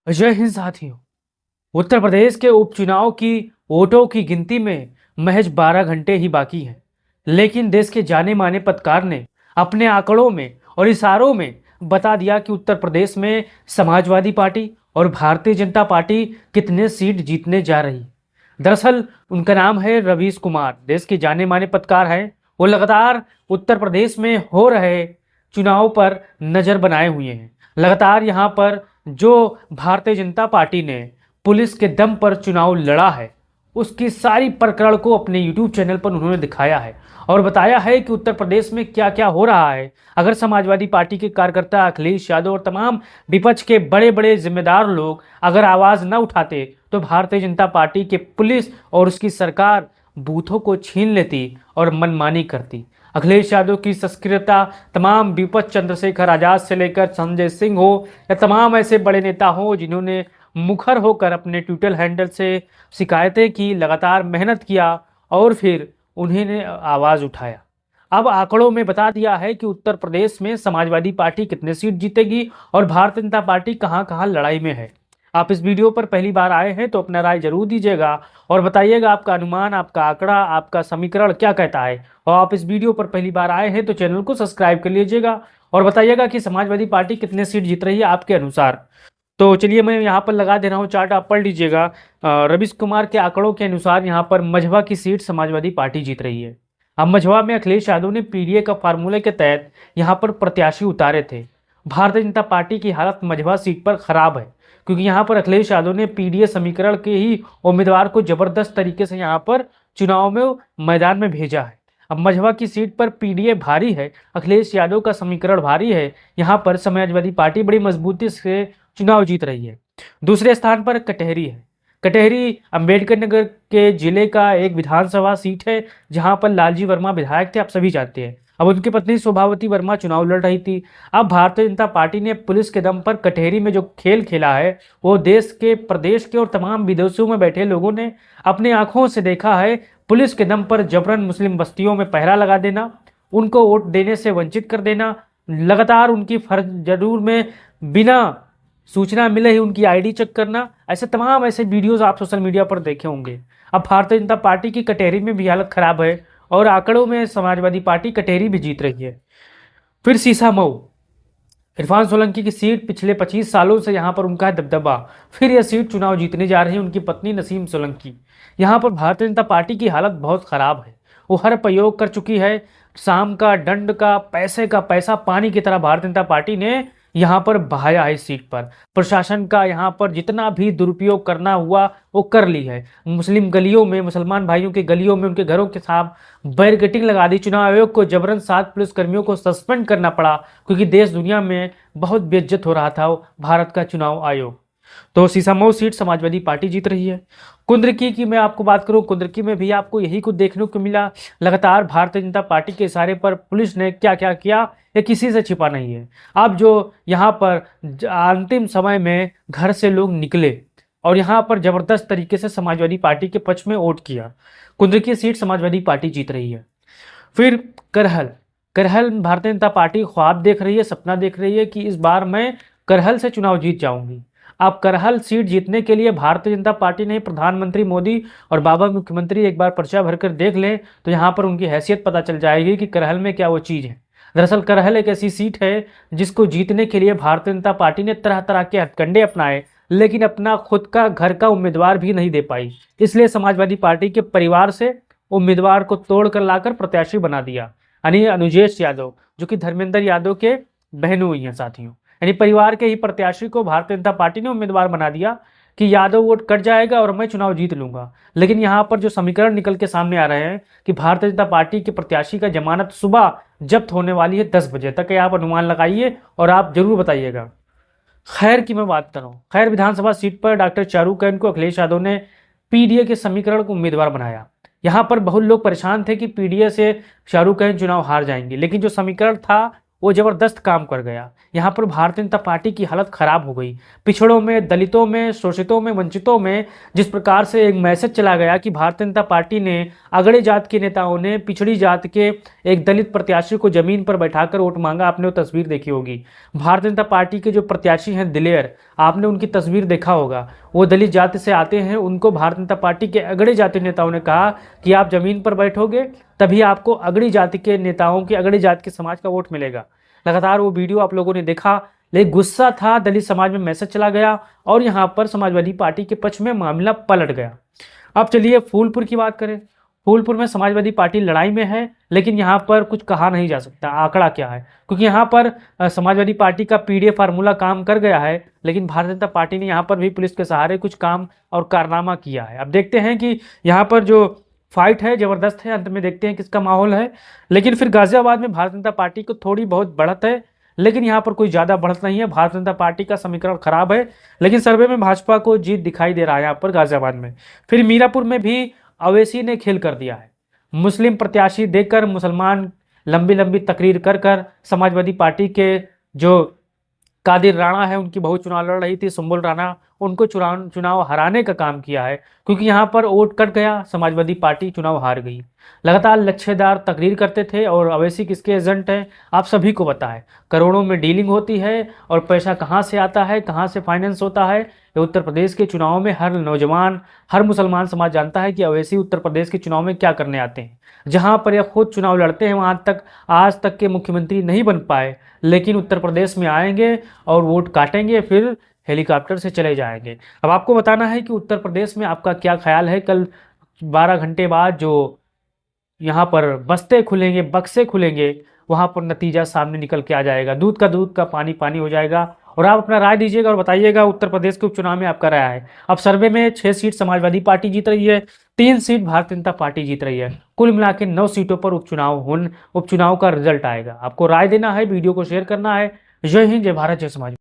जय हिंद साथियों। उत्तर प्रदेश के उपचुनाव की वोटों की गिनती में महज 12 घंटे ही बाकी हैं, लेकिन देश के जाने माने पत्रकार ने अपने आंकड़ों में और इशारों में बता दिया कि उत्तर प्रदेश में समाजवादी पार्टी और भारतीय जनता पार्टी कितने सीट जीतने जा रही। दरअसल उनका नाम है रवीश कुमार, देश के जाने माने पत्रकार हैं। वो लगातार उत्तर प्रदेश में हो रहे चुनाव पर नज़र बनाए हुए हैं। लगातार यहाँ पर जो भारतीय जनता पार्टी ने पुलिस के दम पर चुनाव लड़ा है, उसकी सारी प्रकरण को अपने यूट्यूब चैनल पर उन्होंने दिखाया है और बताया है कि उत्तर प्रदेश में क्या क्या हो रहा है। अगर समाजवादी पार्टी के कार्यकर्ता अखिलेश यादव और तमाम विपक्ष के बड़े बड़े जिम्मेदार लोग अगर आवाज़ न उठाते तो भारतीय जनता पार्टी के पुलिस और उसकी सरकार बूथों को छीन लेती और मनमानी करती। अखिलेश यादव की सक्रियता, तमाम विपक्ष, चंद्रशेखर आजाद से लेकर संजय सिंह हो या तमाम ऐसे बड़े नेता हो जिन्होंने मुखर होकर अपने ट्विटर हैंडल से शिकायतें की, लगातार मेहनत किया और फिर उन्होंने आवाज़ उठाया। अब आंकड़ों में बता दिया है कि उत्तर प्रदेश में समाजवादी पार्टी कितने सीट जीतेगी और भारतीय जनता पार्टी कहां कहां लड़ाई में है। आप इस वीडियो पर पहली बार आए हैं तो अपना राय जरूर दीजिएगा और बताइएगा आपका अनुमान, आपका आंकड़ा, आपका समीकरण क्या कहता है। और आप इस वीडियो पर पहली बार आए हैं तो चैनल को सब्सक्राइब कर लीजिएगा और बताइएगा कि समाजवादी पार्टी कितने सीट जीत रही है आपके अनुसार। तो चलिए मैं यहाँ पर लगा दे रहा हूँ चार्ट, आप पढ़ लीजिएगा। रवीश कुमार के आंकड़ों के अनुसार यहाँ पर मझवा की सीट समाजवादी पार्टी जीत रही है। अब मझवा में अखिलेश यादव ने पीडीए का फार्मूले के तहत यहाँ पर प्रत्याशी उतारे थे। भारतीय जनता पार्टी की हालत मझवा सीट पर खराब है क्योंकि यहाँ पर अखिलेश यादव ने पीडीए समीकरण के ही उम्मीदवार को जबरदस्त तरीके से यहाँ पर चुनाव में मैदान में भेजा है। अब मझवा की सीट पर पीडीए भारी है, अखिलेश यादव का समीकरण भारी है। यहाँ पर समाजवादी पार्टी बड़ी मजबूती से चुनाव जीत रही है। दूसरे स्थान पर कटहरी है। कटहरी अंबेडकर नगर के जिले का एक विधानसभा सीट है जहां पर लालजी वर्मा विधायक थे, आप सभी जानते हैं। अब उनकी पत्नी शोभावती वर्मा चुनाव लड़ रही थी। अब भारतीय जनता पार्टी ने पुलिस के दम पर कटहरी में जो खेल खेला है वो देश के, प्रदेश के और तमाम विदेशों में बैठे लोगों ने अपने आंखों से देखा है। पुलिस के दम पर जबरन मुस्लिम बस्तियों में पहरा लगा देना, उनको वोट देने से वंचित कर देना, लगातार उनकी फर्ज जरूर में बिना सूचना मिले ही उनकी आईडी चेक करना, ऐसे तमाम ऐसे वीडियोस आप सोशल मीडिया पर देखे होंगे। अब भारतीय जनता पार्टी की कटहरी में भी हालत खराब है और आंकड़ों में समाजवादी पार्टी कटहरी भी जीत रही है। फिर सीसामऊ, इरफान सोलंकी की सीट, पिछले 25 सालों से यहाँ पर उनका दबदबा, फिर यह सीट चुनाव जीतने जा रही है उनकी पत्नी नसीम सोलंकी। यहाँ पर भारतीय जनता पार्टी की हालत बहुत खराब है, वो हर प्रयोग कर चुकी है। शाम का, दंड का, पैसे का पैसा पानी की तरह भारतीय जनता पार्टी ने यहाँ पर बहाया है। इस सीट पर प्रशासन का यहाँ पर जितना भी दुरुपयोग करना हुआ वो कर ली है। मुस्लिम गलियों में, मुसलमान भाइयों के गलियों में उनके घरों के साथ बैरिकेडिंग लगा दी। चुनाव आयोग को जबरन 7 पुलिसकर्मियों को सस्पेंड करना पड़ा क्योंकि देश दुनिया में बहुत बेइज्जत हो रहा था वो भारत का चुनाव आयोग। तो सीसामऊ सीट समाजवादी पार्टी जीत रही है। कुंदरकी की मैं आपको बात करूं, कुंदरकी में भी आपको यही कुछ देखने को मिला। लगातार भारतीय जनता पार्टी के इशारे पर पुलिस ने क्या क्या किया ये किसी से छिपा नहीं है। अब जो यहाँ पर अंतिम समय में घर से लोग निकले और यहाँ पर जबरदस्त तरीके से समाजवादी पार्टी के पक्ष में वोट किया, कुंदरकी सीट समाजवादी पार्टी जीत रही है। फिर करहल, करहल भारतीय जनता पार्टी ख्वाब देख रही है, सपना देख रही है कि इस बार मैं करहल से चुनाव जीत जाऊंगी। अब करहल सीट जीतने के लिए भारतीय जनता पार्टी ने प्रधानमंत्री मोदी और बाबा मुख्यमंत्री एक बार पर्चा भरकर देख लें तो यहाँ पर उनकी हैसियत पता चल जाएगी कि करहल में क्या वो चीज़ है। दरअसल करहल एक ऐसी सीट है जिसको जीतने के लिए भारतीय जनता पार्टी ने तरह तरह के हथकंडे अपनाए, लेकिन अपना खुद का घर का उम्मीदवार भी नहीं दे पाई। इसलिए समाजवादी पार्टी के परिवार से उम्मीदवार को तोड़ कर लाकर प्रत्याशी बना दिया, यानी अनुजेश यादव जो कि धर्मेंद्र यादव के बहनों हुई हैं साथियों। यानी परिवार के ही प्रत्याशी को भारतीय जनता पार्टी ने उम्मीदवार बना दिया कि यादव वोट कट जाएगा और मैं चुनाव जीत लूंगा। लेकिन यहाँ पर जो समीकरण निकल के सामने आ रहे हैं कि भारतीय जनता पार्टी के प्रत्याशी का जमानत सुबह जब्त होने वाली है 10 बजे तक। आप अनुमान लगाइए और आप जरूर बताइएगा। खैर की मैं बात कर रहा हूँ, खैर विधानसभा सीट पर डॉक्टर चारूकैन को अखिलेश यादव ने पीडीए के समीकरण को उम्मीदवार बनाया। यहाँ पर बहुत लोग परेशान थे कि पीडीए से चारूकैन चुनाव हार जाएंगे, लेकिन जो समीकरण था वो ज़बरदस्त काम कर गया। यहाँ पर भारतीय जनता पार्टी की हालत ख़राब हो गई। पिछड़ों में, दलितों में, शोषितों में, वंचितों में जिस प्रकार से एक मैसेज चला गया कि भारतीय जनता पार्टी ने, अगड़े जात के नेताओं ने पिछड़ी जात के एक दलित प्रत्याशी को ज़मीन पर बैठाकर वोट मांगा। आपने वो तस्वीर देखी होगी। भारतीय जनता पार्टी के जो प्रत्याशी हैं दिलेर, आपने उनकी तस्वीर देखा होगा। वो दलित जाति से आते हैं। उनको भारतीय जनता पार्टी के अगड़े जाति नेताओं ने कहा कि आप ज़मीन पर बैठोगे तभी आपको अगड़ी जाति के नेताओं की, अगड़ी जाति के समाज का वोट मिलेगा। लगातार वो वीडियो आप लोगों ने देखा, लेकिन गुस्सा था, दलित समाज में मैसेज चला गया और यहाँ पर समाजवादी पार्टी के पक्ष में मामला पलट गया। अब चलिए फूलपुर की बात करें। फूलपुर में समाजवादी पार्टी लड़ाई में है, लेकिन यहाँ पर कुछ कहा नहीं जा सकता आंकड़ा क्या है, क्योंकि यहाँ पर समाजवादी पार्टी का पीडीए फार्मूला काम कर गया है, लेकिन भारतीय जनता पार्टी ने यहाँ पर भी पुलिस के सहारे कुछ काम और कारनामा किया है। अब देखते हैं कि यहाँ पर जो फाइट है ज़बरदस्त है, अंत में देखते हैं किसका माहौल है। लेकिन फिर गाजियाबाद में भारतीय जनता पार्टी को थोड़ी बहुत बढ़त है, लेकिन यहाँ पर कोई ज़्यादा बढ़त नहीं है। भारतीय जनता पार्टी का समीकरण खराब है, लेकिन सर्वे में भाजपा को जीत दिखाई दे रहा है यहाँ पर गाजियाबाद में। फिर मीरापुर में भी अवैसी ने खेल कर दिया है। मुस्लिम प्रत्याशी देकर, मुसलमान लंबी लंबी तकरीर कर कर समाजवादी पार्टी के जो कादिर राणा है, उनकी बहू चुनाव लड़ रही थी, सुंबुल राणा, उनको चुनाव हराने का काम किया है, क्योंकि यहाँ पर वोट कट गया, समाजवादी पार्टी चुनाव हार गई। लगातार लच्छेदार तकरीर करते थे और अवैसी किसके एजेंट हैं आप सभी को पता है। करोड़ों में डीलिंग होती है और पैसा कहाँ से आता है, कहाँ से फाइनेंस होता है, ये उत्तर प्रदेश के चुनाव में हर नौजवान, हर मुसलमान समाज जानता है कि अवैसी उत्तर प्रदेश के चुनाव में क्या करने आते हैं। जहाँ पर यह खुद चुनाव लड़ते हैं वहाँ तक आज तक के मुख्यमंत्री नहीं बन पाए, लेकिन उत्तर प्रदेश में आएंगे और वोट काटेंगे, फिर हेलीकॉप्टर से चले जाएंगे। अब आपको बताना है कि उत्तर प्रदेश में आपका क्या ख्याल है। कल 12 घंटे बाद जो यहाँ पर बस्ते खुलेंगे, बक्से खुलेंगे, वहाँ पर नतीजा सामने निकल के आ जाएगा। दूध का दूध का पानी पानी हो जाएगा। और आप अपना राय दीजिएगा और बताइएगा उत्तर प्रदेश के उपचुनाव में आपका राय है। अब सर्वे में 6 सीट समाजवादी पार्टी जीत रही है, 3 सीट भारतीय जनता पार्टी जीत रही है। कुल मिला के 9 सीटों पर उपचुनाव का रिजल्ट आएगा। आपको राय देना है, वीडियो को शेयर करना है। जय हिंद, जय भारत, जय समाज।